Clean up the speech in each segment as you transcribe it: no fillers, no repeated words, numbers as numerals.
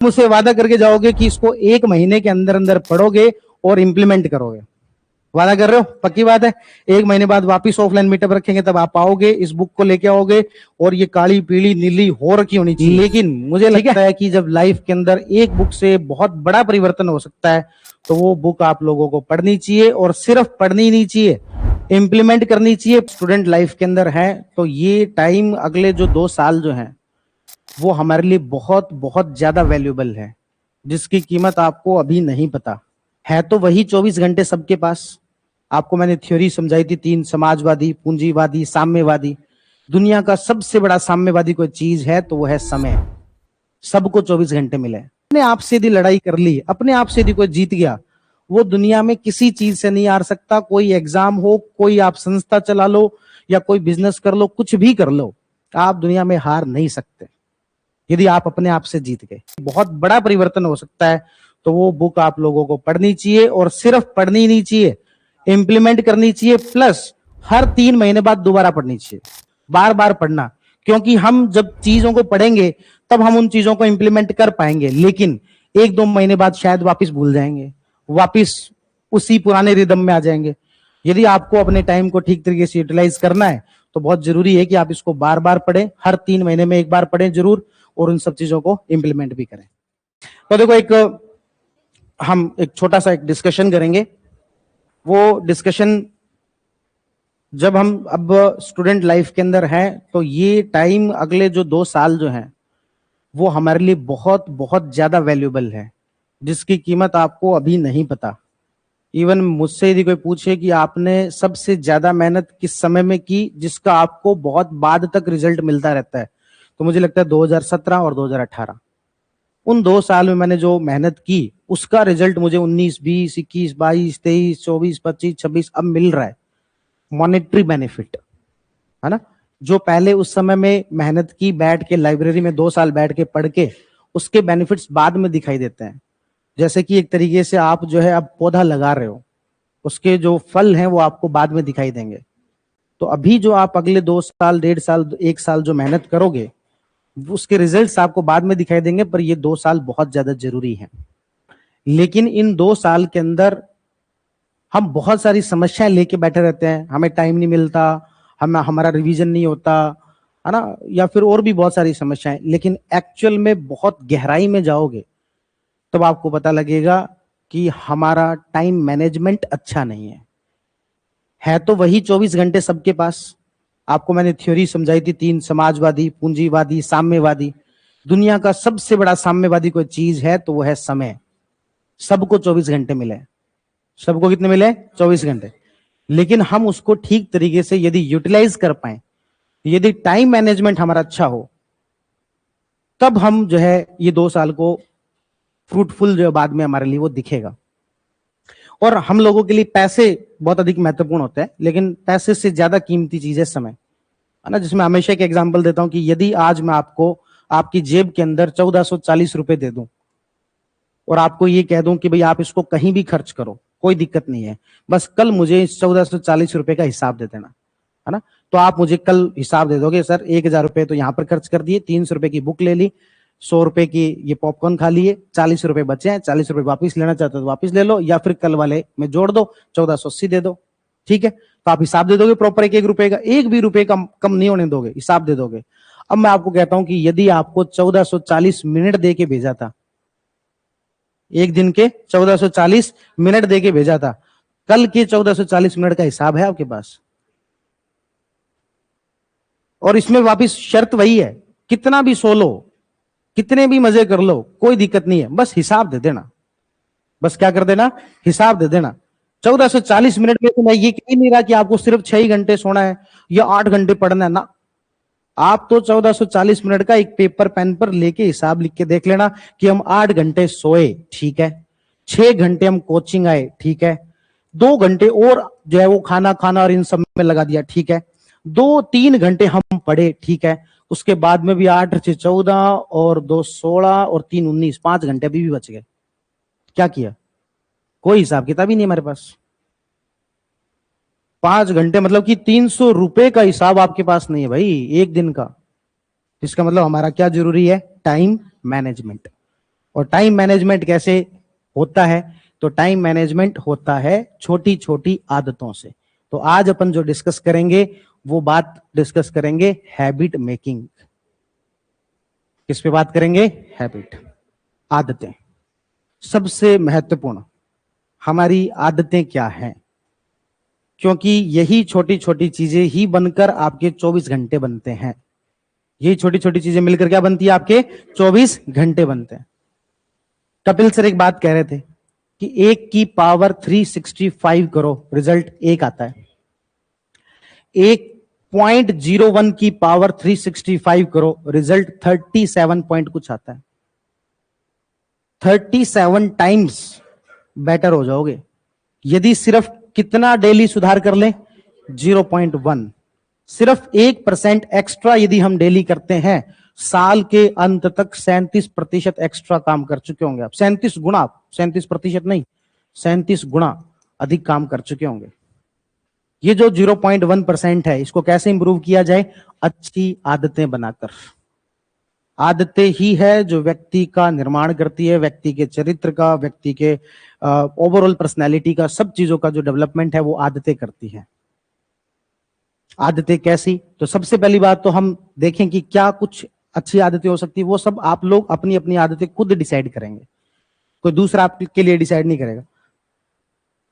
मुझसे वादा करके जाओगे कि इसको 1 महीने के अंदर अंदर पढ़ोगे और इंप्लीमेंट करोगे। वादा कर रहे हो? पक्की बात है। 1 महीने बाद वापिस ऑफलाइन मीटअप रखेंगे, तब आप आओगे, इस बुक को लेके आओगे और ये काली पीली नीली हो रखी होनी चाहिए। लेकिन मुझे लगता है कि जब लाइफ के अंदर एक बुक से बहुत बड़ा परिवर्तन हो सकता है तो वो बुक आप लोगों को पढ़नी चाहिए, और सिर्फ पढ़नी नहीं चाहिए, इंप्लीमेंट करनी चाहिए। स्टूडेंट लाइफ के अंदर है तो ये टाइम, अगले जो 2 साल जो है वो हमारे लिए बहुत बहुत ज्यादा वैल्यूएबल है, जिसकी कीमत आपको अभी नहीं पता है। तो वही 24 घंटे सबके पास। आपको मैंने थ्योरी समझाई थी 3, समाजवादी, पूंजीवादी, साम्यवादी। दुनिया का सबसे बड़ा साम्यवादी कोई चीज है तो वो है समय। सबको 24 घंटे मिले। अपने आप से यदि लड़ाई कर ली, अपने आप से यदि कोई जीत गया, वो दुनिया में किसी चीज से नहीं हार सकता। कोई एग्जाम हो, कोई आप संस्था चला लो या कोई बिजनेस कर लो, कुछ भी कर लो, आप दुनिया में हार नहीं सकते यदि आप अपने आप से जीत गए। बहुत बड़ा परिवर्तन हो सकता है, तो वो बुक आप लोगों को पढ़नी चाहिए, और सिर्फ पढ़नी नहीं चाहिए, इंप्लीमेंट करनी चाहिए। प्लस हर 3 महीने बाद दोबारा पढ़नी चाहिए, बार बार पढ़ना। क्योंकि हम जब चीजों को पढ़ेंगे तब हम उन चीजों को इंप्लीमेंट कर पाएंगे, लेकिन 1-2 महीने बाद शायद वापिस भूल जाएंगे, वापिस उसी पुराने रिदम में आ जाएंगे। यदि आपको अपने टाइम को ठीक तरीके से यूटिलाइज करना है तो बहुत जरूरी है कि आप इसको बार बार पढ़ें, हर 3 महीने में एक बार पढ़ें जरूर, और उन सब चीजों को इंप्लीमेंट भी करें। तो देखो, हम एक छोटा सा एक डिस्कशन करेंगे। वो डिस्कशन जब हम अब स्टूडेंट लाइफ के अंदर हैं तो ये टाइम, अगले जो 2 साल जो हैं वो हमारे लिए बहुत बहुत ज्यादा वैल्यूएबल है, जिसकी कीमत आपको अभी नहीं पता। इवन मुझसे यदि कोई पूछे कि आपने सबसे ज्यादा मेहनत किस समय में की जिसका आपको बहुत बाद तक रिजल्ट मिलता रहता है, तो मुझे लगता है 2017 और 2018। उन 2 साल में मैंने जो मेहनत की उसका रिजल्ट मुझे 19, 20, 21, 22, 23, 24, 25, 26 अब मिल रहा है। मॉनेटरी बेनिफिट है ना, जो पहले उस समय में मेहनत की, बैठ के लाइब्रेरी में 2 साल बैठ के पढ़ के, उसके बेनिफिट्स बाद में दिखाई देते हैं। जैसे कि एक तरीके से आप जो है अब पौधा लगा रहे हो, उसके जो फल हैं वो आपको बाद में दिखाई देंगे। तो अभी जो आप अगले 2 साल, 1.5 साल, 1 साल जो मेहनत करोगे उसके रिजल्ट्स आपको बाद में दिखाई देंगे, पर ये 2 साल बहुत ज्यादा जरूरी है। लेकिन इन 2 साल के अंदर हम बहुत सारी समस्याएं लेके बैठे रहते हैं, हमें टाइम नहीं मिलता, हमारा रिवीजन नहीं होता है ना, या फिर और भी बहुत सारी समस्याएं। लेकिन एक्चुअल में बहुत गहराई में जाओगे तब आपको पता लगेगा कि हमारा टाइम मैनेजमेंट अच्छा नहीं है तो वही 24 घंटे सबके पास। आपको मैंने थ्योरी समझाई थी 3, समाजवादी, पूंजीवादी, साम्यवादी। दुनिया का सबसे बड़ा साम्यवादी कोई चीज है तो वो है समय। सबको 24 घंटे मिले। सबको कितने मिले? 24 घंटे। लेकिन हम उसको ठीक तरीके से यदि यूटिलाइज कर पाए, यदि टाइम मैनेजमेंट हमारा अच्छा हो, तब हम जो है ये 2 साल को फ्रूटफुल जो बाद में हमारे लिए वो दिखेगा। और हम लोगों के लिए पैसे बहुत अधिक महत्वपूर्ण होते हैं, लेकिन पैसे से ज्यादा कीमती चीज है समय, है ना। जिसमें हमेशा एक एग्जांपल देता हूं कि यदि आज मैं आपको आपकी जेब के अंदर 1440 रुपए दे दूं और आपको ये कह दूं कि भाई आप इसको कहीं भी खर्च करो, कोई दिक्कत नहीं है, बस कल मुझे इस 1440 रुपए का हिसाब दे देना, है ना। तो आप मुझे कल हिसाब दे दोगे, सर 1000 रुपए तो यहां पर खर्च कर दिए, 300 रुपए की बुक ले ली, 100 रुपए की ये पॉपकॉर्न खा लिए, 40 रुपए बचे हैं, 40 रुपए वापिस लेना चाहते हो तो वापिस ले लो, या फिर कल वाले में जोड़ दो, 1480 दे दो। ठीक है, तो आप हिसाब दे दोगे प्रॉपर 1-1 रुपए का, 1 भी रुपए का कम नहीं होने दोगे, हिसाब दे दोगे। अब मैं आपको कहता हूं कि यदि आपको 1440 मिनट दे के भेजा था, एक दिन के 1440 मिनट दे के भेजा था, कल के 1440 मिनट का हिसाब है आपके पास? और इसमें वापिस शर्त वही है, कितना भी सो लो, कितने भी मजे कर लो, कोई दिक्कत नहीं है, बस हिसाब दे देना। बस क्या कर देना? हिसाब दे देना। 1440 मिनट में तो मैं ये कह नहीं रहा कि आपको सिर्फ 6 घंटे सोना है या 8 घंटे पढ़ना है ना। आप तो 1440 मिनट का एक पेपर पेन पर लेके हिसाब लिख के देख लेना कि हम 8 घंटे सोए, ठीक है, 6 घंटे हम कोचिंग आए, ठीक है, 2 घंटे और जो है वो खाना और इन सब में लगा दिया, ठीक है, 2-3 घंटे हम पढ़े, ठीक है, उसके बाद में भी 8 से 14 और 2 16 और 3 19, 5 घंटे अभी भी बच गए। क्या किया? कोई हिसाब किताब ही नहीं हमारे पास। 5 घंटे मतलब कि 300 रुपए का हिसाब आपके पास नहीं है भाई, एक दिन का। इसका मतलब हमारा क्या जरूरी है? Time management. और टाइम मैनेजमेंट कैसे होता है? तो टाइम मैनेजमेंट होता है छोटी छोटी आदतों से। तो आज अपन जो डिस्कस करेंगे वो बात डिस्कस करेंगे हैबिट मेकिंग। किस पे बात करेंगे? हैबिट, आदतें। सबसे महत्वपूर्ण हमारी आदतें क्या हैं, क्योंकि यही छोटी छोटी चीजें ही बनकर आपके 24 घंटे बनते हैं। यही छोटी छोटी चीजें मिलकर क्या बनती है? आपके 24 घंटे बनते हैं। कपिल सर एक बात कह रहे थे कि 1 की पावर 365 करो, रिजल्ट 1 आता है। 1.01 की पावर 365 करो, रिजल्ट 37 पॉइंट कुछ आता है। 37 टाइम्स बेटर हो जाओगे यदि सिर्फ कितना डेली सुधार कर लें? 0.1। सिर्फ 1% एक्स्ट्रा यदि हम डेली करते हैं, साल के अंत तक 37% एक्स्ट्रा काम कर चुके होंगे आप। 37 गुना, 37% नहीं, 37 गुना अधिक काम कर चुके होंगे। ये जो 0.1% है, इसको कैसे इंप्रूव किया जाए? अच्छी आदतें बनाकर। आदतें ही है जो व्यक्ति का निर्माण करती है, व्यक्ति के चरित्र का, व्यक्ति के ओवरऑल पर्सनैलिटी का, सब चीजों का जो डेवलपमेंट है वो आदतें करती है। आदतें कैसी? तो सबसे पहली बात तो हम देखें कि क्या कुछ अच्छी आदतें हो सकती है। वो सब आप लोग अपनी अपनी आदतें खुद डिसाइड करेंगे, कोई दूसरा आपके लिए डिसाइड नहीं करेगा।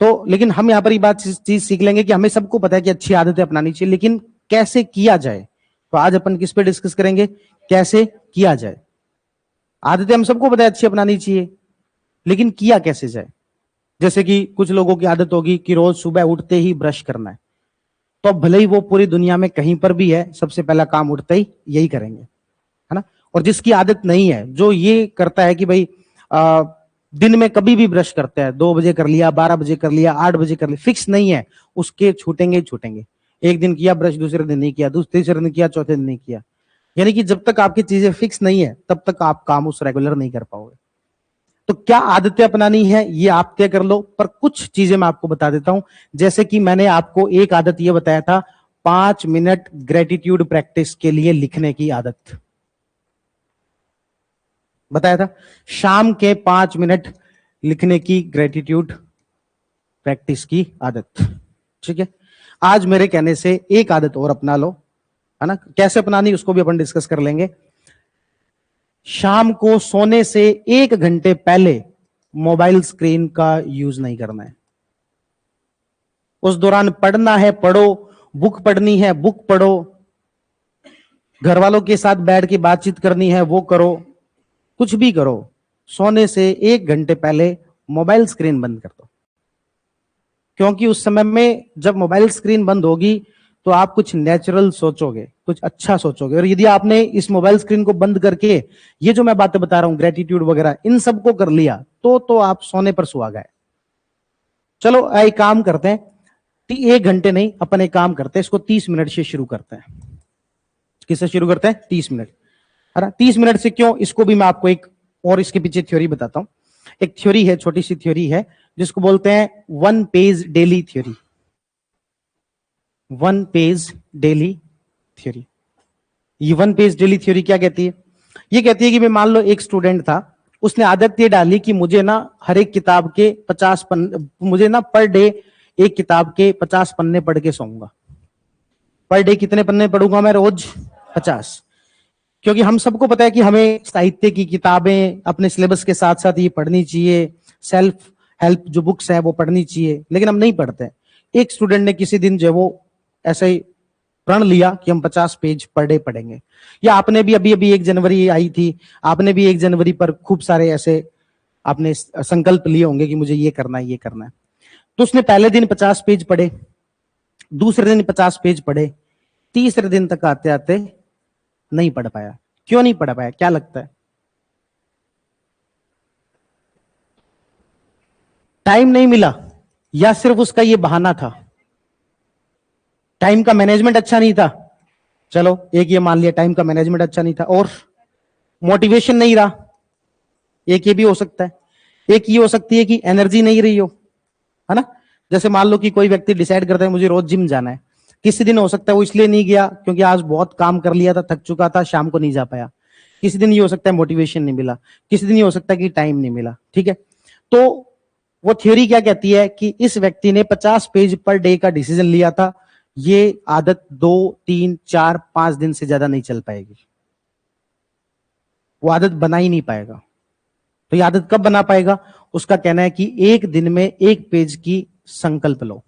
तो लेकिन हम यहां पर ये बात चीज सीख लेंगे कि हमें सबको पता है कि अच्छी आदतें अपनानी चाहिए, लेकिन कैसे किया जाए। तो आज अपन किस पे डिस्कस करेंगे? कैसे किया जाए। आदतें हम सबको पता है अच्छी अपनानी चाहिए, लेकिन किया कैसे जाए। जैसे कि कुछ लोगों की आदत होगी कि रोज सुबह उठते ही ब्रश करना है, तो भले ही वो पूरी दुनिया में कहीं पर भी है, सबसे पहला काम उठते ही यही करेंगे, है ना। और जिसकी आदत नहीं है, जो ये करता है कि भाई दिन में कभी भी ब्रश करता है, 2 बजे कर लिया, 12 बजे कर लिया, 8 बजे कर लिया, फिक्स नहीं है, उसके छूटेंगे ही छूटेंगे। एक दिन किया ब्रश, दूसरे दिन नहीं किया, तीसरे दिन किया, चौथे दिन नहीं किया। यानी कि जब तक आपकी चीजें फिक्स नहीं है तब तक आप काम उस रेगुलर नहीं कर पाओगे। तो क्या आदतें अपनानी है ये आप तय कर लो, पर कुछ चीजें मैं आपको बता देता हूं। जैसे कि मैंने आपको एक आदत ये बताया था, 5 मिनट ग्रेटिट्यूड प्रैक्टिस के लिए लिखने की आदत बताया था। शाम के 5 मिनट लिखने की ग्रेटिट्यूड प्रैक्टिस की आदत, ठीक है। आज मेरे कहने से एक आदत और अपना लो, है ना। कैसे अपनानी उसको भी अपन डिस्कस कर लेंगे। शाम को सोने से 1 घंटे पहले मोबाइल स्क्रीन का यूज नहीं करना है। उस दौरान पढ़ना है पढ़ो, बुक पढ़नी है बुक पढ़ो, घर वालों के साथ बैठ के बातचीत करनी है वो करो, कुछ भी करो। सोने से 1 घंटे पहले मोबाइल स्क्रीन बंद कर दो, क्योंकि उस समय में जब मोबाइल स्क्रीन बंद होगी तो आप कुछ नेचुरल सोचोगे, कुछ अच्छा सोचोगे। और यदि आपने इस मोबाइल स्क्रीन को बंद करके ये जो मैं बातें बता रहा हूं, ग्रेटिट्यूड वगैरह, इन सबको कर लिया तो आप सोने पर सुहा गए। चलो एक काम करते हैं, 1 घंटे नहीं, अपन एक काम करते हैं, इसको 30 मिनट से शुरू करते हैं। किससे शुरू करते हैं? 30 मिनट, है ना। 30 मिनट से क्यों, इसको भी मैं आपको एक और इसके पीछे थ्योरी बताता हूं। एक थ्योरी है, छोटी सी थ्योरी है, जिसको बोलते हैं 1 page daily theory. 1 page daily theory. ये 1 पेज डेली थ्योरी क्या कहती है? ये कहती है कि मैं, मान लो एक स्टूडेंट था, उसने आदत ये डाली कि मुझे ना हर एक किताब के 50 पन्ने, मुझे ना पर डे एक किताब के 50 पन्ने पढ़ के सोऊंगा। पर डे कितने पन्ने पढ़ूंगा मैं? रोज 50। क्योंकि हम सबको पता है कि हमें साहित्य की किताबें अपने सिलेबस के साथ साथ ये पढ़नी चाहिए, सेल्फ हेल्प जो बुक्स हैं वो पढ़नी चाहिए, लेकिन हम नहीं पढ़ते। एक स्टूडेंट ने किसी दिन जो वो ऐसे ही प्रण लिया कि हम 50 पेज पर डे पढ़ेंगे। या आपने भी अभी 1 जनवरी आई थी, आपने भी 1 जनवरी पर खूब सारे ऐसे आपने संकल्प लिए होंगे कि मुझे ये करना है ये करना है। तो उसने पहले दिन 50 पेज पढ़े, दूसरे दिन 50 पेज पढ़े, तीसरे दिन तक आते आते नहीं पढ़ पाया। क्यों नहीं पढ़ पाया, क्या लगता है? टाइम नहीं मिला, या सिर्फ उसका ये बहाना था, टाइम का मैनेजमेंट अच्छा नहीं था। चलो एक ये मान लिया, टाइम का मैनेजमेंट अच्छा नहीं था, और मोटिवेशन नहीं रहा, एक ये भी हो सकता है। एक ये हो सकती है कि एनर्जी नहीं रही हो, है ना। जैसे मान लो कि कोई व्यक्ति डिसाइड करता है मुझे रोज जिम जाना है, किसी दिन हो सकता है वो इसलिए नहीं गया क्योंकि आज बहुत काम कर लिया था, थक चुका था, शाम को नहीं जा पाया। किसी दिन ये हो सकता है मोटिवेशन नहीं मिला, किसी दिन ये हो सकता है कि टाइम नहीं मिला, ठीक है। तो वो थ्योरी क्या कहती है कि इस व्यक्ति ने 50 पेज पर डे का डिसीजन लिया था, ये आदत 2, 3, 4, 5 दिन से ज्यादा नहीं चल पाएगी, वो आदत बना ही नहीं पाएगा। तो ये आदत कब बना पाएगा? उसका कहना है कि एक दिन में 1 पेज की संकल्प लो।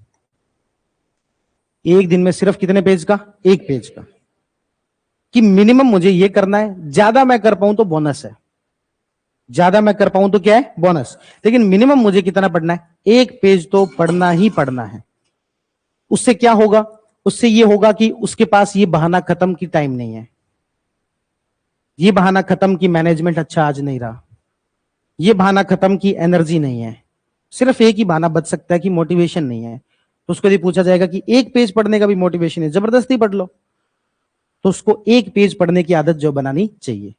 एक दिन में सिर्फ कितने पेज का? 1 पेज का। कि मिनिमम मुझे ये करना है, ज्यादा मैं कर पाऊं तो बोनस है, ज्यादा मैं कर पाऊं तो क्या है? बोनस। लेकिन मिनिमम मुझे कितना पढ़ना है? 1 पेज तो पढ़ना ही पढ़ना है। उससे क्या होगा? उससे ये होगा कि उसके पास ये बहाना खत्म की टाइम नहीं है, ये बहाना खत्म की मैनेजमेंट अच्छा आज नहीं रहा, ये बहाना खत्म की एनर्जी नहीं है। सिर्फ एक ही बहाना बच सकता है कि मोटिवेशन नहीं है। तो उसको यदि पूछा जाएगा कि 1 पेज पढ़ने का भी मोटिवेशन है, जबरदस्ती पढ़ लो, तो उसको 1 पेज पढ़ने की आदत जो बनानी चाहिए।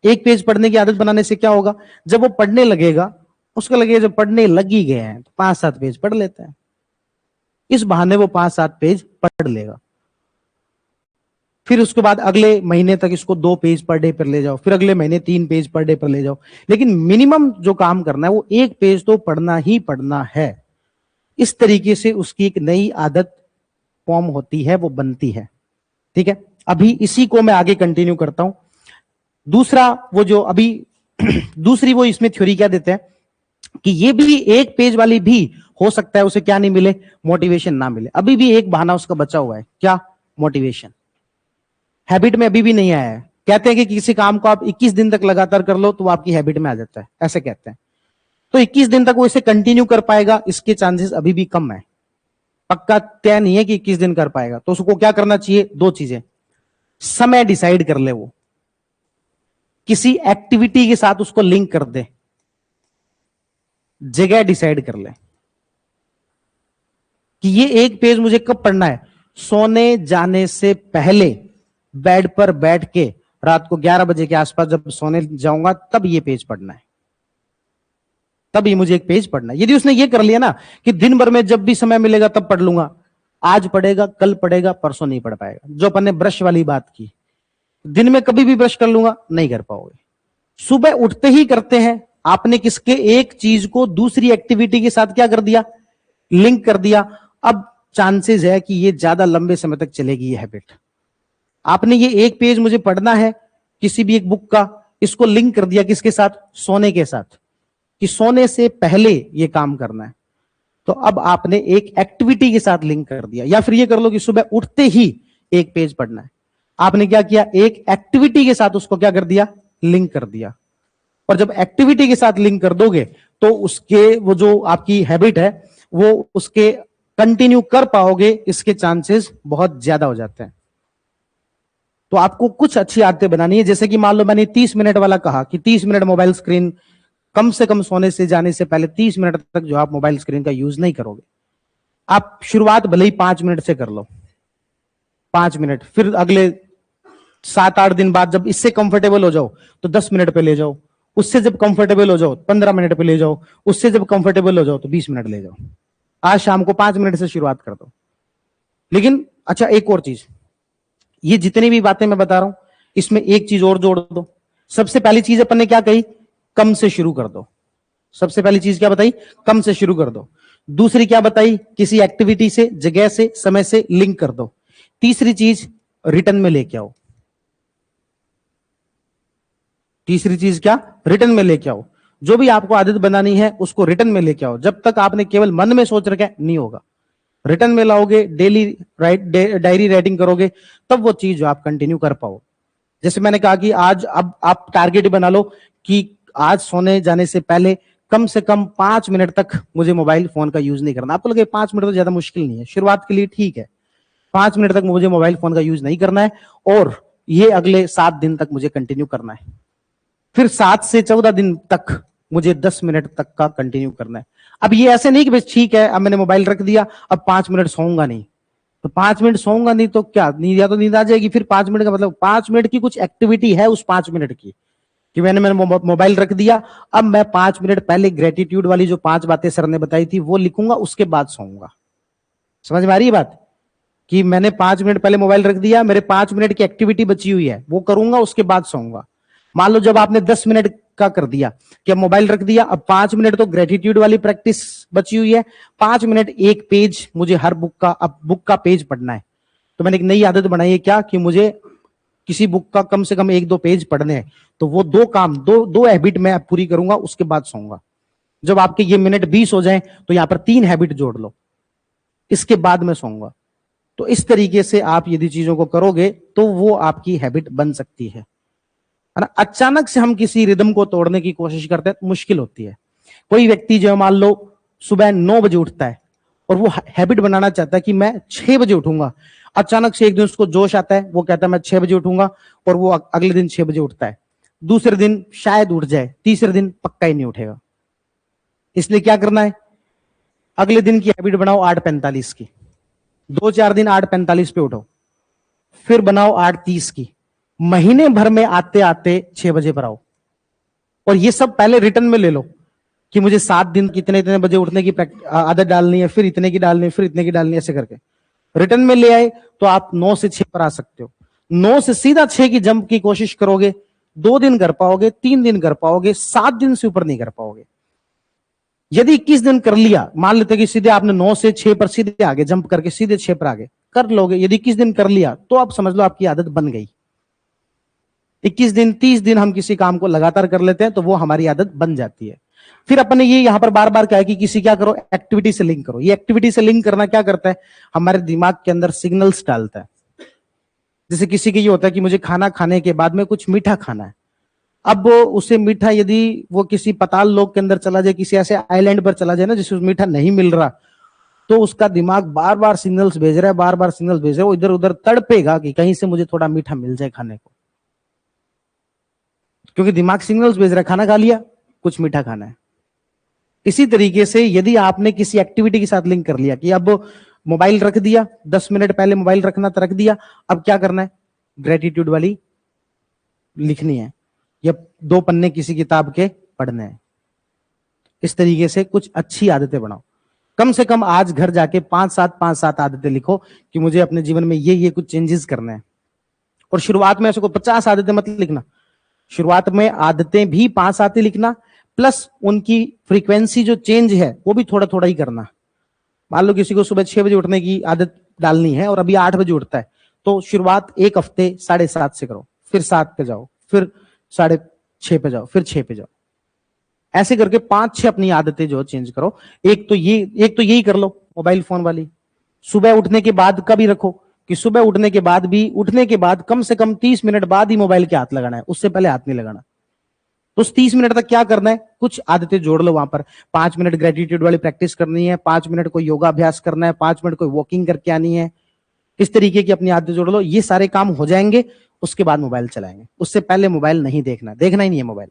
1 पेज पढ़ने की आदत बनाने से क्या होगा? जब वो पढ़ने लगेगा, उसको लगेगा जब पढ़ने लग ही गए हैं तो 5-7 पेज पढ़ लेते हैं, इस बहाने वो 5-7 पेज पढ़ लेगा। फिर उसके बाद अगले महीने तक इसको 2 पेज पर डे पर ले जाओ, फिर अगले महीने 3 पेज पर डे पर ले जाओ, लेकिन मिनिमम जो काम करना है वो 1 पेज तो पढ़ना ही पढ़ना है। इस तरीके से उसकी एक नई आदत फॉर्म होती है, वो बनती है, ठीक है। अभी इसी को मैं आगे कंटिन्यू करता हूं। दूसरा वो जो अभी दूसरी वो इसमें थ्योरी क्या देते हैं कि ये भी 1 पेज वाली भी हो सकता है उसे क्या नहीं मिले? मोटिवेशन ना मिले। अभी भी एक बहाना उसका बचा हुआ है, क्या? मोटिवेशन। हैबिट में अभी भी नहीं आया है। कहते हैं कि किसी काम को आप 21 दिन तक लगातार कर लो तो वो आपकी हैबिट में आ जाता है, ऐसे कहते हैं। तो 21 दिन तक वो इसे कंटिन्यू कर पाएगा, इसके चांसेस अभी भी कम है। पक्का तय नहीं है कि 21 दिन कर पाएगा। तो उसको क्या करना चाहिए? 2 चीजें। समय डिसाइड कर ले, वो किसी एक्टिविटी के साथ उसको लिंक कर दे, जगह डिसाइड कर ले कि ये 1 पेज मुझे कब पढ़ना है? सोने जाने से पहले बेड पर बैठ के रात को 11 बजे के आसपास जब सोने जाऊंगा तब ये पेज पढ़ना है, तब ये मुझे 1 पेज पढ़ना है। यदि उसने ये कर लिया ना कि दिन भर में जब भी समय मिलेगा तब पढ़ लूंगा, आज पढ़ेगा, कल पढ़ेगा, परसों नहीं पढ़ पाएगा। जो अपन ने ब्रश वाली बात की, दिन में कभी भी ब्रश कर लूंगा, नहीं कर पाओगे। सुबह उठते ही करते हैं, आपने किसके? एक चीज को दूसरी एक्टिविटी के साथ क्या कर दिया? लिंक कर दिया। अब चांसेस है कि ये ज्यादा लंबे समय तक चलेगी ये हैबिट। आपने ये 1 पेज मुझे पढ़ना है किसी भी एक बुक का, इसको लिंक कर दिया किसके साथ? सोने के साथ, कि सोने से पहले ये काम करना है। तो अब आपने एक एक्टिविटी के साथ लिंक कर दिया। या फिर ये कर लो कि सुबह उठते ही 1 पेज पढ़ना है, आपने क्या किया? एक एक्टिविटी के साथ उसको क्या कर दिया? लिंक कर दिया। और जब एक्टिविटी के साथ लिंक कर दोगे तो उसके वो जो आपकी हैबिट है वो उसके कंटिन्यू कर पाओगे, इसके चांसेस बहुत ज्यादा हो जाते हैं। तो आपको कुछ अच्छी आदतें बनानी है। जैसे कि मान लो मैंने 30 मिनट वाला कहा कि 30 मिनट मोबाइल स्क्रीन, कम से कम सोने से जाने से पहले 30 मिनट तक जो आप मोबाइल स्क्रीन का यूज नहीं करोगे। आप शुरुआत भले ही 5 मिनट से कर लो, 5 मिनट, फिर अगले 7-8 दिन बाद जब इससे कंफर्टेबल हो जाओ तो 10 मिनट पे ले जाओ, उससे जब कंफर्टेबल हो जाओ 15 मिनट पे ले जाओ, उससे जब कंफर्टेबल हो जाओ तो 20 मिनट ले जाओ। आज शाम को 5 मिनट से शुरुआत कर दो। लेकिन अच्छा एक और चीज, ये जितनी भी बातें मैं बता रहा हूं इसमें एक चीज और जोड़ दो। सबसे पहली चीज अपन ने क्या कही? कम से शुरू कर दो। सबसे पहली चीज क्या बताई? कम से शुरू कर दो। दूसरी क्या बताई? किसी एक्टिविटी से, जगह से, समय से लिंक कर दो। तीसरी चीज, रिटर्न में लेके आओ। तीसरी चीज क्या? रिटर्न में लेके आओ। जो भी आपको आदत बनानी है उसको रिटर्न में लेके आओ। जब तक आपने केवल मन में सोच रखा है नहीं होगा। रिटर्न में लाओगे, डेली डायरी राइटिंग करोगे, तब वो चीज जो आप कंटिन्यू कर पाओ। जैसे मैंने कहा कि आज अब आप टारगेट बना लो कि आज सोने जाने से पहले कम से कम 5 मिनट तक मुझे मोबाइल फोन का यूज नहीं करना। आपको लगे 5 मिनट तो ज्यादा मुश्किल नहीं है, शुरुआत के लिए ठीक है। 5 मिनट तक मुझे मोबाइल फोन का यूज नहीं करना है और ये अगले 7 दिन तक मुझे कंटिन्यू करना है। फिर 7 से 14 दिन तक मुझे 10 मिनट तक का कंटिन्यू करना है। अब ये ऐसे नहीं कि बस ठीक है अब मैंने मोबाइल रख दिया, अब 5 मिनट सोऊंगा नहीं। तो 5 मिनट सोऊंगा नहीं तो क्या नींद, या तो नींद आ जाएगी। फिर 5 मिनट का मतलब 5 मिनट की कुछ एक्टिविटी है उस 5 मिनट की, कि मैंने मोबाइल रख दिया, अब मैं 5 मिनट पहले ग्रेटिट्यूड वाली जो 5 बातें सर ने बताई थी वो लिखूंगा, उसके बाद सोऊंगा। समझ में आ रही है बात? कि मैंने 5 मिनट पहले मोबाइल रख दिया, मेरे 5 मिनट की एक्टिविटी बची हुई है वो करूंगा, उसके बाद सोऊंगा। मान लो जब आपने 10 मिनट का कर दिया कि अब मोबाइल रख दिया, अब 5 मिनट तो ग्रेटिट्यूड वाली प्रैक्टिस बची हुई है, 5 मिनट एक पेज मुझे हर बुक का, अब बुक का पेज पढ़ना है। तो मैंने एक नई आदत बनाई है क्या, कि मुझे किसी बुक का कम से कम 1-2 पेज पढ़ने हैं। तो वो दो हैबिट मैं पूरी करूंगा, उसके बाद सोऊंगा। जब आपके ये मिनट 20 हो जाएं तो यहां पर 3 हैबिट जोड़ लो, इसके बाद मैं सोऊंगा। तो इस तरीके से आप यदि चीजों को करोगे तो वो आपकी हैबिट बन सकती है ना। अचानक से हम किसी रिदम को तोड़ने की कोशिश करते हैं तो मुश्किल होती है। कोई व्यक्ति जो मान लो सुबह 9 बजे उठता है और वो हैबिट बनाना चाहता है कि मैं 6 बजे उठूंगा, अचानक से एक दिन उसको जोश आता है, वो कहता है मैं 6 बजे उठूंगा, और वो अगले दिन 6 बजे उठता है। दूसरे दिन शायद उठ जाए, तीसरे दिन पक्का ही नहीं उठेगा। इसलिए क्या करना है, अगले दिन की हैबिट बनाओ 8:45 की, 2-4 दिन 8:45 पे उठो, फिर बनाओ 8:30 की, महीने भर में आते आते 6 बजे पर आओ। और ये सब पहले रिटर्न में ले लो कि मुझे 7 दिन कितने इतने बजे उठने की आदत डालनी है, फिर इतने की डालनी है, फिर इतने की डालनी है, ऐसे करके रिटर्न में ले आए तो आप 9 से 6 पर आ सकते हो। 9 से सीधा 6 की जंप की कोशिश करोगे, 2 दिन कर पाओगे, 3 दिन कर पाओगे, 7 दिन से ऊपर नहीं कर पाओगे। यदि 21 दिन कर लिया, मान लेते कि सीधे आपने 9 से 6 पर सीधे आगे जंप करके सीधे 6 पर आगे कर लोगे, यदि 21 दिन कर लिया तो आप समझ लो आपकी आदत बन गई। 21 दिन 30 दिन हम किसी काम को लगातार कर लेते हैं तो वो हमारी आदत बन जाती है। फिर अपने ये यहां पर बार बार कहा है कि किसी क्या करो, एक्टिविटी से लिंक करो। ये एक्टिविटी से लिंक करना क्या करता है, हमारे दिमाग के अंदर सिग्नल्स डालता है। जैसे किसी के ये होता है कि मुझे खाना खाने के बाद में कुछ मीठा खाना है। अब वो उसे मीठा यदि वो किसी पताल लोक के अंदर चला जाए, किसी ऐसे आइलैंड पर चला जाए ना जिसमें मीठा नहीं मिल रहा, तो उसका दिमाग बार बार सिग्नल्स भेज रहा है, बार बार सिग्नल्स भेज रहा है, वो इधर उधर तड़पेगा कि कहीं से मुझे थोड़ा मीठा मिल जाए खाने को, क्योंकि दिमाग सिग्नल्स भेज रहा है, खाना खा लिया, कुछ मीठा खाना है। इसी तरीके से यदि आपने किसी एक्टिविटी के साथ लिंक कर लिया कि अब मोबाइल रख दिया, 10 मिनट पहले मोबाइल रखना तो रख दिया, अब क्या करना है, ग्रेटिट्यूड वाली लिखनी है या 2 पन्ने किसी किताब के पढ़ने हैं। इस तरीके से कुछ अच्छी आदतें बनाओ। कम से कम आज घर जाके 5-7 आदतें लिखो कि मुझे अपने जीवन में ये कुछ चेंजेस करने हैं। और शुरुआत में ऐसे को 50 आदतें मत लिखना, शुरुआत में आदतें भी 5-7 ही लिखना, प्लस उनकी फ्रीक्वेंसी जो चेंज है वो भी थोड़ा थोड़ा ही करना। मान लो किसी को सुबह 6 बजे उठने की आदत डालनी है और अभी 8 बजे उठता है, तो शुरुआत एक हफ्ते 7:30 से करो, फिर 7 पे जाओ, फिर 6:30 पे जाओ, फिर 6 पे जाओ। ऐसे करके 5-6 अपनी आदतें जो चेंज करो। एक तो यही कर लो, मोबाइल फोन वाली सुबह उठने के बाद का भी रखो कि सुबह उठने के बाद कम से कम 30 मिनट बाद ही मोबाइल के हाथ लगाना है, उससे पहले हाथ नहीं लगाना। तो उस 30 मिनट तक क्या करना है, कुछ आदतें जोड़ लो वहां पर। 5 मिनट ग्रेटिट्यूड वाली प्रैक्टिस करनी है, 5 मिनट कोई योगा अभ्यास करना है, 5 मिनट कोई वॉकिंग करके आनी है। इस तरीके की अपनी आदतें जोड़ लो, ये सारे काम हो जाएंगे, उसके बाद मोबाइल चलाएंगे। उससे पहले मोबाइल नहीं देखना ही नहीं है मोबाइल।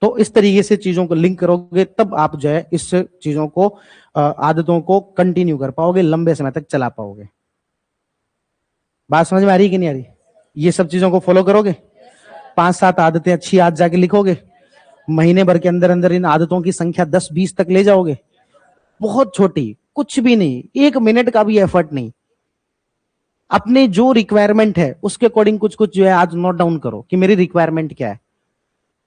तो इस तरीके से चीजों को लिंक करोगे, तब आप जो है इस चीजों को, आदतों को कंटिन्यू कर पाओगे, लंबे समय तक चला पाओगे। बात समझ में आ रही है कि नहीं आ रही? ये सब चीजों को फॉलो करोगे, 5-7 आदतें अच्छी आज जाके लिखोगे, महीने भर के अंदर अंदर इन आदतों की संख्या 10-20 तक ले जाओगे। बहुत छोटी, कुछ भी नहीं, 1 मिनट का भी एफर्ट नहीं, अपने जो रिक्वायरमेंट है उसके अकॉर्डिंग कुछ कुछ जो है आज नोट डाउन करो कि मेरी रिक्वायरमेंट क्या है।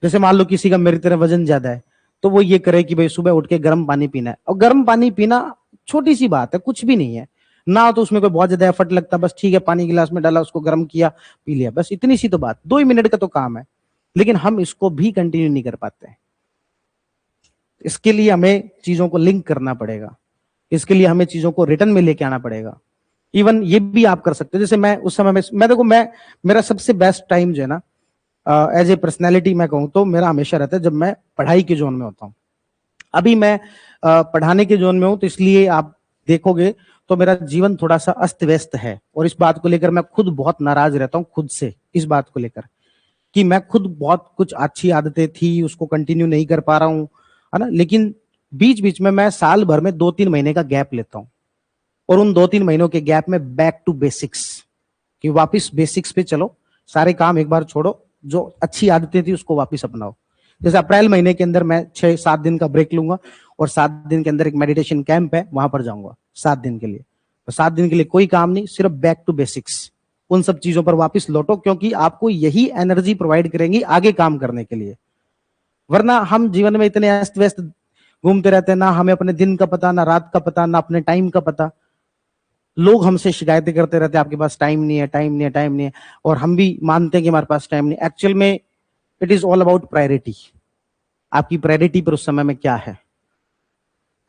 जैसे मान लो किसी का मेरी तरह वजन ज्यादा है, तो वो ये करे कि भाई सुबह उठ के गर्म पानी पीना है। और गर्म पानी पीना छोटी सी बात है, कुछ भी नहीं है ना, तो उसमें कोई बहुत ज्यादा एफर्ट लगता, बस ठीक है पानी गिलास में डाला, उसको गर्म किया, पी लिया, बस इतनी सी तो बात, 2 ही मिनट का तो काम है। लेकिन हम इसको भी कंटिन्यू नहीं कर पाते हैं। इसके लिए हमें चीजों को लिंक करना पड़ेगा, इसके लिए हमें चीजों को रिटर्न में लेके आना पड़ेगा। इवन ये भी आप कर सकते हो, जैसे मैं उस समय मैं देखो, मेरा सबसे बेस्ट टाइम जो है ना, एज ए पर्सनैलिटी मैं कहूँ तो मेरा हमेशा रहता है जब मैं पढ़ाई के जोन में होता हूँ। अभी मैं पढ़ाने के जोन में हूँ, तो इसलिए आप देखोगे तो मेरा जीवन थोड़ा सा अस्त व्यस्त है, और इस बात को लेकर मैं खुद बहुत नाराज रहता हूँ खुद से, इस बात को लेकर कि मैं खुद बहुत कुछ अच्छी आदतें थी उसको कंटिन्यू नहीं कर पा रहा हूँ, है ना। लेकिन बीच बीच में मैं साल भर में 2-3 महीने का गैप लेता हूँ, और उन 2-3 महीनों के गैप में बैक टू बेसिक्स, कि वापस बेसिक्स पे चलो, सारे काम एक बार छोड़ो, जो अच्छी आदतें थी उसको वापस अपनाओ। जैसे अप्रैल महीने के अंदर मैं 6-7 दिन का ब्रेक लूंगा, और 7 दिन के अंदर एक मेडिटेशन कैंप है, वहां पर जाऊंगा 7 दिन के लिए। तो 7 दिन के लिए कोई काम नहीं, सिर्फ बैक टू बेसिक्स, उन सब चीजों पर वापस लौटो, क्योंकि आपको यही एनर्जी प्रोवाइड करेंगी आगे काम करने के लिए। वरना हम जीवन में इतने अस्त व्यस्त घूमते रहते हैं, ना हमें अपने दिन का पता, ना रात का पता, ना अपने टाइम का पता। लोग हमसे शिकायतें करते रहते हैं, आपके पास टाइम नहीं है, टाइम नहीं है, टाइम नहीं है, और हम भी मानते हैं कि हमारे पास टाइम नहीं। एक्चुअल में it is all about priority. आपकी प्रायोरिटी पर उस समय में क्या है।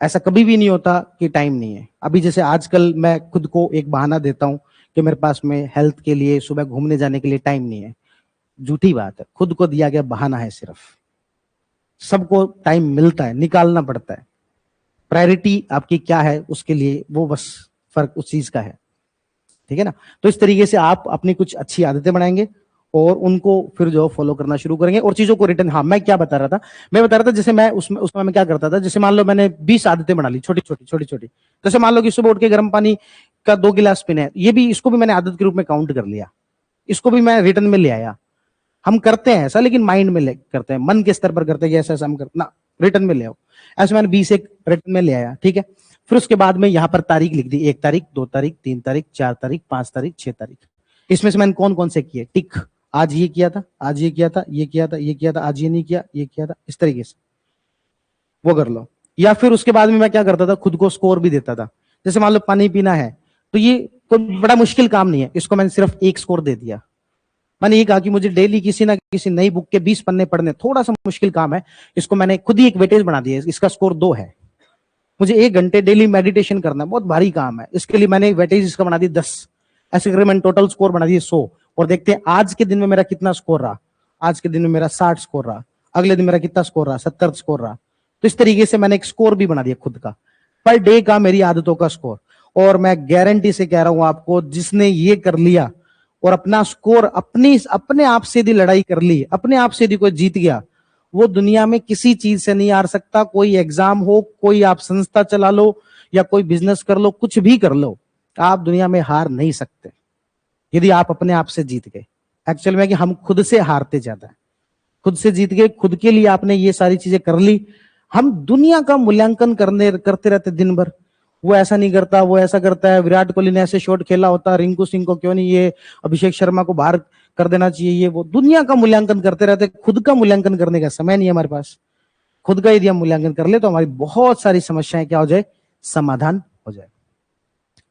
ऐसा कभी भी नहीं होता कि टाइम नहीं है। अभी जैसे आजकल मैं खुद को एक बहाना देता हूं कि मेरे पास में हेल्थ के लिए, सुबह घूमने जाने के लिए टाइम नहीं है। झूठी बात है, खुद को दिया गया बहाना है सिर्फ। सबको टाइम मिलता है, निकालना पड़ता है। प्रायोरिटी आपकी क्या है उसके लिए, वो बस फर्क उस चीज का है। ठीक है ना। तो इस तरीके से आप अपनी कुछ अच्छी आदतें बनाएंगे और उनको फिर जो फॉलो करना शुरू करेंगे और चीजों को रिटर्न। हाँ, मैं क्या बता रहा था, मैं बता रहा था जैसे मैं उसमें मैं क्या करता था, जैसे मान लो मैंने 20 आदतें बना ली, छोटी छोटी छोटी छोटी। जैसे मान लो कि सुबह उठ के गर्म पानी का 2 गिलास पीना है, ये भी, इसको भी मैंने आदत के रूप में काउंट कर लिया, इसको भी मैं रिटर्न में ले आया। हम करते हैं ऐसा, लेकिन माइंड में करते हैं, मन के स्तर पर करते हैं कि ऐसा ऐसा हम करना, रिटर्न में ले आओ। ऐसे मैंने 20 एक रिटर्न में ले आया, ठीक है। फिर उसके बाद में यहां पर तारीख लिख दी, 1 तारीख, 2 तारीख, 3 तारीख, 4 तारीख, 5 तारीख, 6 तारीख। इसमें से मैंने कौन कौन से किए, टिक। आज ये किया था, आज ये किया था, ये किया था, ये किया था, आज ये नहीं किया, ये किया था, इस तरीके से वो कर लो। या फिर उसके बाद में मैं क्या करता था, खुद को स्कोर भी देता था। जैसे मान लो पानी पीना है, तो ये कोई बड़ा मुश्किल काम नहीं है, इसको मैंने सिर्फ 1 स्कोर दे दिया। मैंने ये कहा कि मुझे डेली किसी ना किसी नई बुक के 20 पन्ने पढ़ने, थोड़ा सा मुश्किल काम है, इसको मैंने खुद ही एक वेटेज बना दिया, इसका स्कोर 2 है। मुझे 1 घंटे डेली मेडिटेशन करना बहुत भारी काम है, इसके लिए मैंने वेटेज इसका बना दी 10। ऐसे करके मैंने टोटल स्कोर बना दिए 100। और देखते हैं आज के दिन में मेरा कितना स्कोर रहा। आज के दिन में मेरा 60 स्कोर रहा, अगले दिन मेरा कितना स्कोर रहा, 70 स्कोर रहा। तो इस तरीके से मैंने एक स्कोर भी बना दिया खुद का, पर डे का, मेरी आदतों का स्कोर। और मैं गारंटी से कह रहा हूं आपको, जिसने ये कर लिया और अपना स्कोर अपने आप से यदि लड़ाई कर ली, अपने आप से यदि कोई जीत गया, वो दुनिया में किसी चीज से नहीं हार सकता। कोई एग्जाम हो, कोई आप संस्था चला लो या कोई बिजनेस कर लो, कुछ भी कर लो, आप दुनिया में हार नहीं सकते यदि आप अपने आप से जीत गए। एक्चुअल में कि हम खुद से हारते ज्यादा है, खुद से जीत गए, खुद के लिए आपने ये सारी चीजें कर ली। हम दुनिया का मूल्यांकन करते रहते दिन भर, वो ऐसा नहीं करता, वो ऐसा करता है, विराट कोहली ने ऐसे शॉट खेला होता, रिंकू सिंह को क्यों नहीं, ये अभिषेक शर्मा को बाहर कर देना चाहिए, ये वो दुनिया का मूल्यांकन करते रहते। खुद का मूल्यांकन करने का समय नहीं है हमारे पास। खुद का यदि हम मूल्यांकन कर ले तो हमारी बहुत सारी समस्याएं क्या हो जाए, समाधान हो जाए।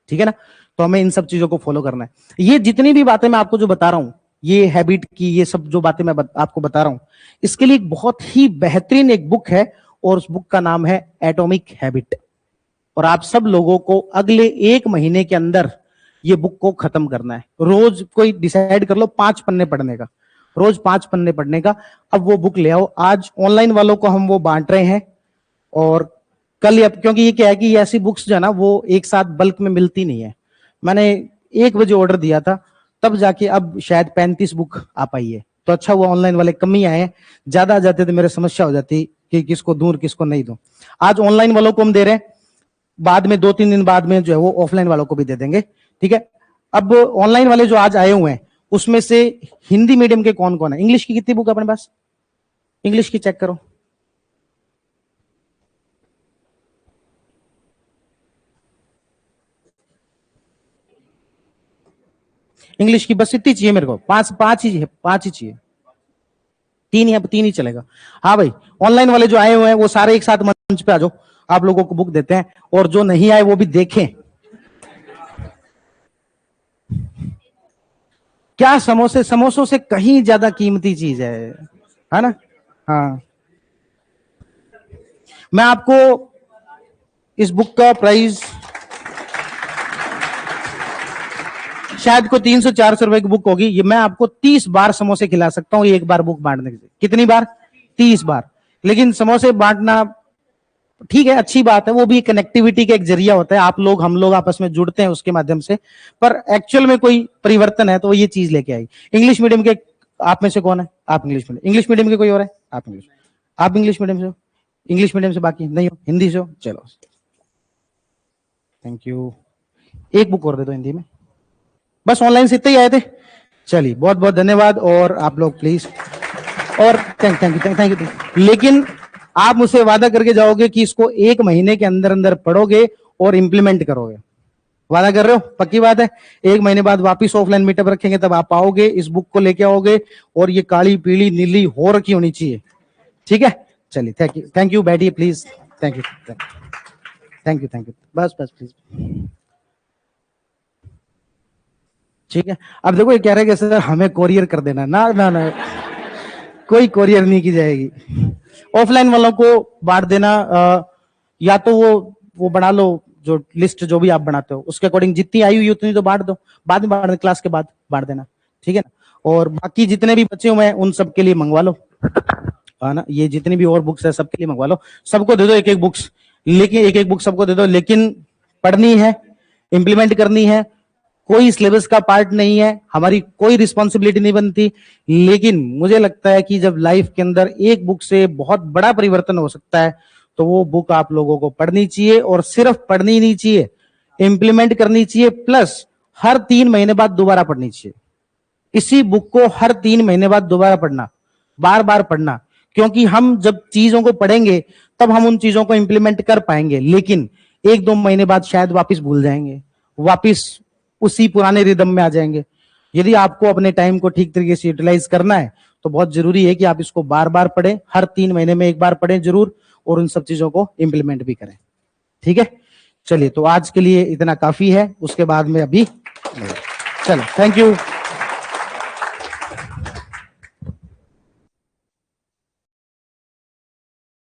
ठीक है ना। तो हमें इन सब चीजों को फॉलो करना है। ये जितनी भी बातें मैं आपको जो बता रहा हूं, ये हैबिट की, ये सब जो बातें मैं आपको बता रहा हूं, इसके लिए एक बहुत ही बेहतरीन एक बुक है और उस बुक का नाम है एटॉमिक हैबिट। और आप सब लोगों को अगले 1 महीने के अंदर ये बुक को खत्म करना है। रोज कोई डिसाइड कर लो 5 पन्ने पढ़ने का, रोज 5 पन्ने पढ़ने का। अब वो बुक ले आओ। आज ऑनलाइन वालों को हम वो बांट रहे हैं और कल, अब क्योंकि ये क्या है कि ये ऐसी बुक्स जो है ना, वो एक साथ बल्क में मिलती नहीं है। मैंने 1 बजे ऑर्डर दिया था, तब जाके अब शायद 35 बुक आ पाई है। तो अच्छा हुआ ऑनलाइन वाले कम ही आए हैं, ज्यादा आ जाते तो मेरे समस्या हो जाती कि किसको दूं किसको नहीं दूं। आज ऑनलाइन वालों को हम दे रहे हैं, बाद में 2-3 दिन बाद में जो है वो ऑफलाइन वालों को भी दे देंगे। ठीक है। अब ऑनलाइन वाले जो आज आए हुए हैं, उसमें से हिंदी मीडियम के कौन कौन है, इंग्लिश की कितनी बुक है अपने पास, इंग्लिश की चेक करो। इंग्लिश की बस इतनी चाहिए मेरे को, 5 ही है, 5 ही चाहिए। 3 है, 3 ही चलेगा। हाँ भाई, ऑनलाइन वाले जो आए हुए हैं वो सारे एक साथ मंच पे आ जाओ, आप लोगों को बुक देते हैं। और जो नहीं आए वो भी देखें। क्या समोसों से कहीं ज्यादा कीमती चीज है ना। हाँ, मैं आपको इस बुक का प्राइस शायद को 300-400 रुपए की बुक होगी। ये मैं आपको 30 बार समोसे खिला सकता हूँ 1 बार बुक बांटने से। कितनी बार? 30 बार। लेकिन समोसे बांटना ठीक है, अच्छी बात है, वो भी कनेक्टिविटी का एक जरिया होता है। आप लोग, हम लोग आपस में जुड़ते हैं उसके माध्यम से, पर एक्चुअल में कोई परिवर्तन है तो वो ये चीज लेके आई। इंग्लिश मीडियम के आप में से कौन है? आप इंग्लिश मीडियम के कोई और है? आप इंग्लिश मीडियम से हो? इंग्लिश मीडियम से बाकी नहीं हो? हिंदी से हो? चलो, थैंक यू। 1 बुक और दे दो हिंदी में। बस ऑनलाइन से इतने ही आए थे। चलिए, बहुत बहुत धन्यवाद। और आप लोग प्लीज, और थैंक यू। लेकिन आप मुझसे वादा करके जाओगे कि इसको 1 महीने के अंदर अंदर पढ़ोगे और इंप्लीमेंट करोगे। वादा कर रहे हो? पक्की बात है? 1 महीने बाद वापिस ऑफलाइन मीटअप रखेंगे, तब आप आओगे, इस बुक को लेके आओगे और ये काली पीली नीली हो रखी होनी चाहिए। ठीक है, चलिए, थैंक यू, बैठिए please. Thank you, thank you, बस प्लीज। ठीक है, अब देखो ये कह रहे हैं कि सर हमें कोरियर कर देना, ना ना ना, कोई कोरियर नहीं की जाएगी। ऑफलाइन वालों को बांट देना, या तो वो बना लो, जो लिस्ट जो भी आप बनाते हो उसके अकॉर्डिंग जितनी आई हुई उतनी तो बांट दो, बाद में बांट, क्लास के बाद बांट देना, ठीक है ना। और बाकी जितने भी बचे हुए हैं उन सबके लिए मंगवा लो, है ना, ये जितनी भी और बुक्स है सबके लिए मंगवा लो, सबको दे दो एक एक बुक्स, लेकिन एक एक बुक सबको दे दो, लेकिन पढ़नी है, इंप्लीमेंट करनी है, कोई सिलेबस का पार्ट नहीं है, हमारी कोई रिस्पॉन्सिबिलिटी नहीं बनती। लेकिन मुझे लगता है कि जब लाइफ के अंदर एक बुक से बहुत बड़ा परिवर्तन हो सकता है तो वो बुक आप लोगों को पढ़नी चाहिए, और सिर्फ पढ़नी नहीं चाहिए, इंप्लीमेंट करनी चाहिए, प्लस हर 3 महीने बाद दोबारा पढ़नी चाहिए। इसी बुक को हर 3 महीने बाद दोबारा पढ़ना, बार बार पढ़ना, क्योंकि हम जब चीजों को पढ़ेंगे तब हम उन चीजों को इंप्लीमेंट कर पाएंगे, लेकिन 1-2 महीने बाद शायद वापस भूल जाएंगे, वापस उसी पुराने रिदम में आ जाएंगे। यदि आपको अपने टाइम को ठीक तरीके से यूटिलाइज करना है तो बहुत जरूरी है कि आप इसको बार बार पढ़ें, हर 3 महीने में एक बार पढ़ें जरूर, और उन सब चीजों को इंप्लीमेंट भी करें। ठीक है, चलिए, तो आज के लिए इतना काफी है, उसके बाद में अभी चलो, थैंक यू।